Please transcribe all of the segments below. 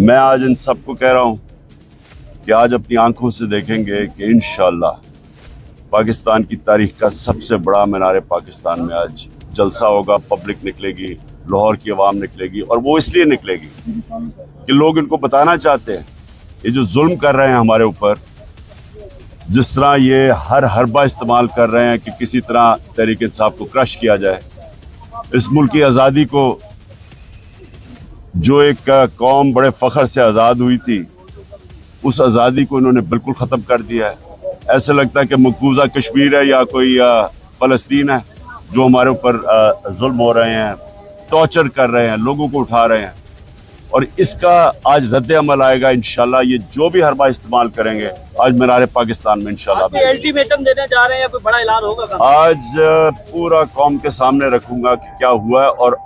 मैं आज इन सबको कह रहा हूं कि आज अपनी आंखों से देखेंगे कि इंशाअल्लाह पाकिस्तान की तारीख का सबसे बड़ा मीनार पाकिस्तान में आज जलसा होगा। पब्लिक निकलेगी, लाहौर की आवाम निकलेगी, और वो इसलिए निकलेगी कि लोग इनको बताना चाहते हैं ये जो जुल्म कर रहे हैं हमारे ऊपर, जिस तरह ये हर हरबा इस्तेमाल कर रहे हैं कि किसी तरह तहरीक इंसाफ को क्रश किया जाए। इस मुल्क की आज़ादी को, जो एक कौम बड़े फख्र से आज़ाद हुई थी, उस आज़ादी को इन्होंने बिल्कुल ख़त्म कर दिया है। ऐसे लगता है कि मकबूजा कश्मीर है या कोई फ़लस्तीन है जो हमारे ऊपर जुल्म हो रहे हैं, टॉर्चर कर रहे हैं, लोगों को उठा रहे हैं। और इसका आज रद्द अमल आएगा इंशाल्लाह। ये जो भी हरबा इस्तेमाल करेंगे आज मीनार पाकिस्तान में इंशाल्लाह अल्टीमेटम देने जा रहे हैं या कोई बड़ा ऐलान होगा? आज पूरा कौम के सामने रखूंगा कि क्या हुआ है और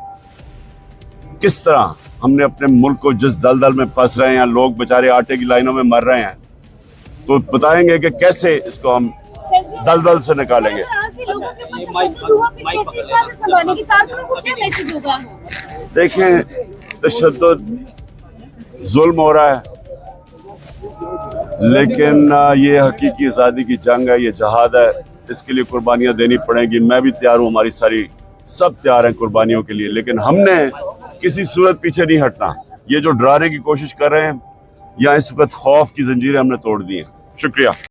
किस तरह हमने अपने मुल्क को, जिस दलदल में फंस रहे हैं, लोग बेचारे आटे की लाइनों में मर रहे हैं, तो बताएंगे कि कैसे इसको हम दलदल से निकालेंगे। देखें, तशद्दुद जुल्म हो रहा है, लेकिन ये हकीकी आज़ादी की जंग है, ये जहाद है। इसके लिए कुर्बानियां देनी पड़ेंगी। मैं भी तैयार हूँ, हमारी सब तैयार हैं कुर्बानियों के लिए, लेकिन हमने किसी सूरत पीछे नहीं हटना। ये जो डराने की कोशिश कर रहे हैं या इस वक्त खौफ की जंजीरें हमने तोड़ दी हैं। शुक्रिया।